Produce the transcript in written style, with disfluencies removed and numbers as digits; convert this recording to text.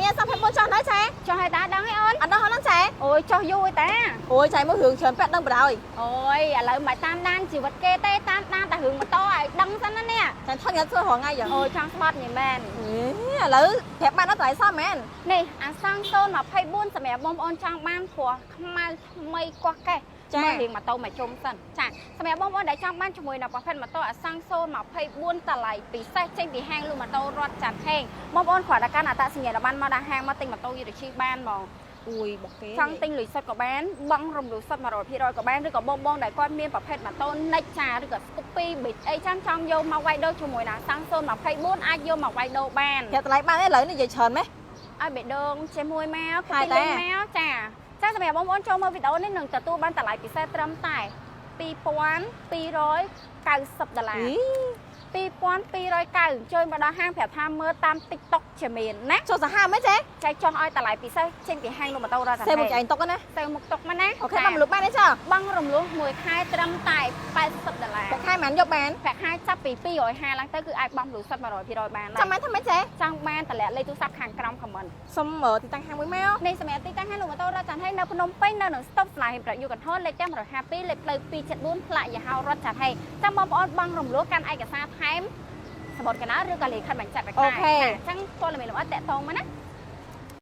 មានសភាពមួយចោះដែរចែចោះឲ្យតាដឹងឲ្យអូនអត់ដឹងហ្នឹងចែអូយចោះយូរតាអូយចែមករឿងច្រើនពាក់ដឹងបណ្ដោយអូយឥឡូវមិនតាមដានជីវិតគេទេតាមដានតែរឿងម៉ូតូឲ្យដឹងសិនណានេះចាថញធ្វើរងថ្ងៃយ៉ាងអូយចង់ស្បត់ញ៉ៃមែនឥឡូវប្រាប់បានអត់ថ្លៃសមមែននេះអាសង់024សម្រាប់បងប្អូនចង់បានព្រោះខ្មៅថ្មីកោះកេះចាមើលរៀងម៉ូតូមកជុំសិនចាសម្រាប់បងប្អូនដែលចង់បានជាមួយនៅប្រភេទម៉ូតូអាសង់024តម្លៃពិសេសចេញពីហាងលក់ម៉ូតូរត់ចាន់ហេងបងប្អូនគ្រាន់តែកាន់អត្តសញ្ញាណប័ណ្ណមកដល់ហាងមកទិញម៉ូតូយឺតជីបានហ្មងអួយបុកគេចង់ទិញលុយសុទ្ធក៏បានបង់រំលោះសុទ្ធ 100% ក៏បានឬក៏បងដែលគាត់មានប្រភេទម៉ូតូនិចចាឬក៏ Scoopy Beat អីចាំចង់យកមកវាយដូរជាមួយនឹងសាំង024អាចយកមកវាយដូរបានតែតម្លៃបានទេឥឡូវនេះនិយាយច្រើនម៉េចឲ្យបេះដូងជាមួយមកពីលេងមកចាសម្រាប់បងប្អូនចូលមើលវីដេអូនេះនឹងទទួលបានតម្លៃពិសេសត្រឹមតែ$2290 2290ជួយមកដល់ហាងប្រាប់ថាមើលតាម TikTok ជាមានណាចូលសាហាវមែនចេះចែកចង់ឲ្យតម្លៃពិសេសចេញពីហាងលក់ម៉ូតូរ៉ាតាសេមុខឯងតុកណាសេមុខតុកមកណាអូខេបងរំលោះបានទេចាបងរំលោះមួយខែត្រឹមតែ$80ប្រាក់ខែមិនយកបានប្រាក់ខែចាប់ពី250ឡើងទៅគឺអាចបង់លុយសុទ្ធ 100% បានចាំបានថាម៉េចចេះចង់បានតម្លាក់លេខទូរស័ព្ទខាងក្រោម comment សុំទីតាំងហាងមួយមកនេះសម្រាប់ទីតាំងហាងលក់ម៉ូតូរ៉ាតាហេនៅភ្នំពេញនៅនឹងស្តុបស្លាហិប្រយុកន្ធរលេខផ្ទះ152លេខផ្លូវ274ផ្លាកយហោរត់ចាត់ហេចាំបងប្អូនបងរំលោះកាន់ឯកសារថែមសបុតកណ្ដាលឬក៏លេខខិតបញ្ជាក់ប្រាក់ខែអញ្ចឹងព័ត៌មានលម្អិតតាក់ទងមកណា